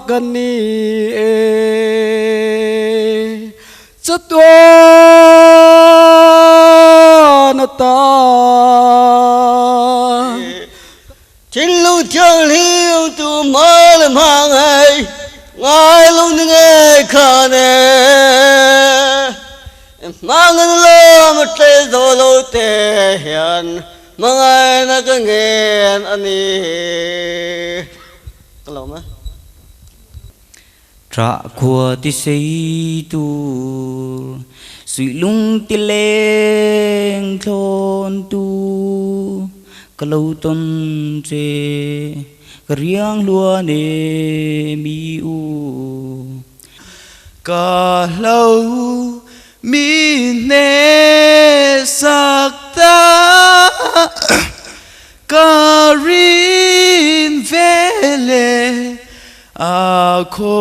กันนี่เอจะตัวนตาtrên lũ chẳng hiểu tụ mơ làm hàng ngày ngay lúc những ngày khả nè mang ngân lơ mà trái dô lâu tê hiền mà ngay nó cứ nghe anh đi có lòng á trả của tí xây tu suy lung tí lên thôn tu kalau ton che riang lua ne mi u kalau mi ne sakta karin vele ako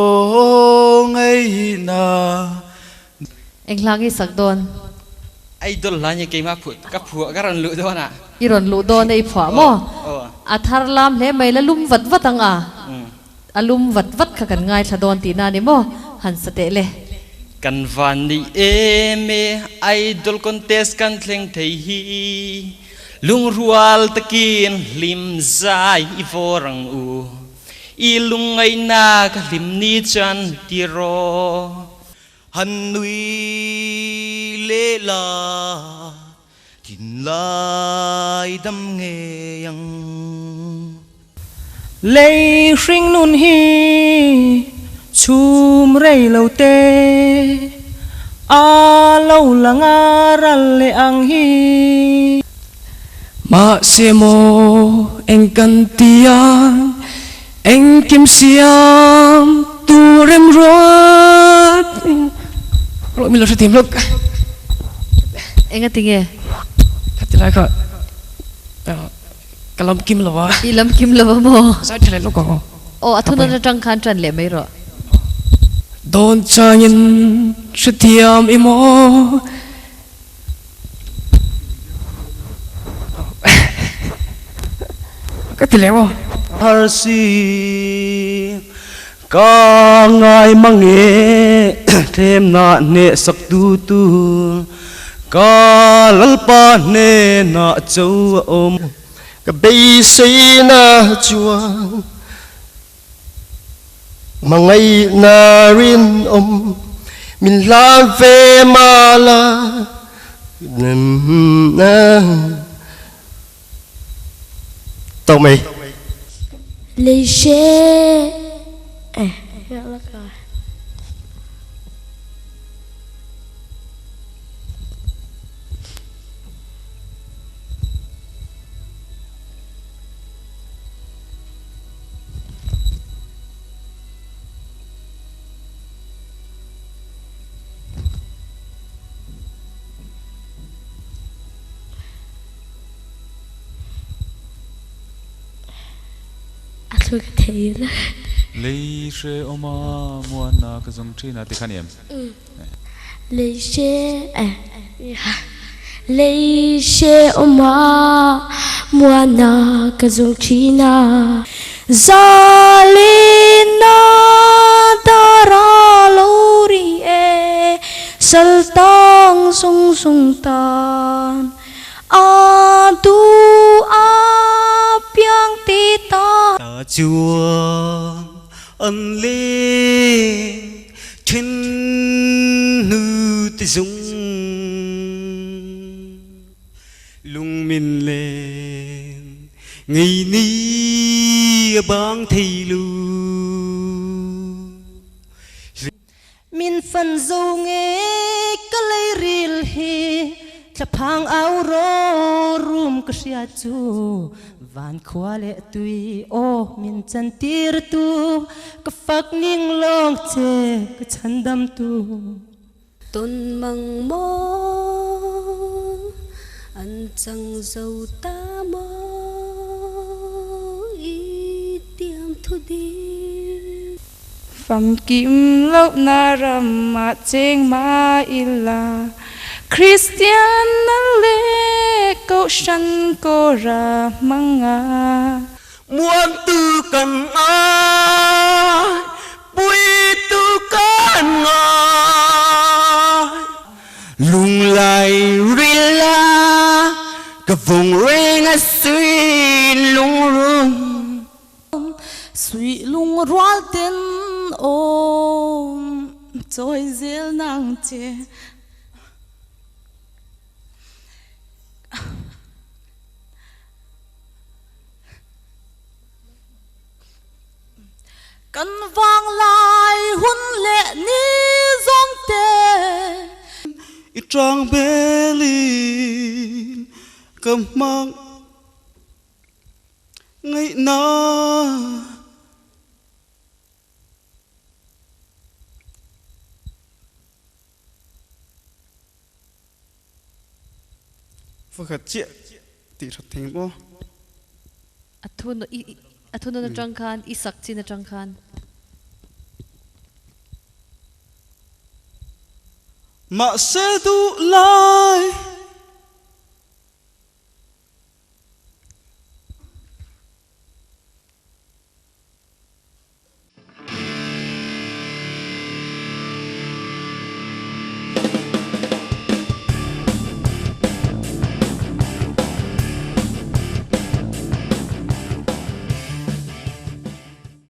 ngay na anh lagi sakdon idol lah ni kema put kapua karan lu do na iron lu do nei phwa mo athar lam le mai la lum vat vat anga alum vat vat kha kan ngai thadon ti na ni mo han sate le kan van ni eme idol contest kan thleng thei hi lung rual takin lim zai i vorang u i lungai na ka lim ni chan ti ro han nui lê la tin lai đam nghe yang lấy sinh nun hi chum rei lâu tê a lâu là ngà ral le ang hi ma se mo anh kan tiang anh kim siam tu rem ruat lo mi lo se tim lo anh tinge thật là có cái lom kim lo wa ilam kim lo mo sao thế lo có o athuna na tang khan tran le mai ro don changin se tiam imo cái gì lẹo har si ca ngài mang nghe thêm na nệ sắc tu tu ca lalpa nè na châu ôm cái bây xây na chuang mà ngay na rin ôm mình lan về mà la na tao mày lấy xe tôi có thể là lấy xe oma mua na cái giống chi na thì khăn em lấy xe lấy xe oma mua na cái giống chi na zalina dara lori e saltang sung sung tan adu apiang tita chùa ân lê trên nữ tê dung lung min lên ngày ni bang thầy lu min phần dâu nghe cái lấy ril hi chập hàng áo rô rum cái xia chu van khoa lệ tùy ô min chân tir tu cái phật ninh long chê cái chân đâm tu tôn măng mô ăn chẳng dâu ta mô ý tiêm thu đi phẩm kim lâu na ram ma cheng ma illa Christian le câu sanh cô ra manga muôn tư cần ai bụi tu con ngài lung lại rila cả vùng ring a suy lung rung suy lung roal ten ôm trôi zel nang che căn vang lại hun lệ ni dòng tê ít trang bê lin cầm mang ngày na vừa khát chuyện tỷ thật thành bố athun na trăng khan isak chi na trăng khan mà sẽ tu lại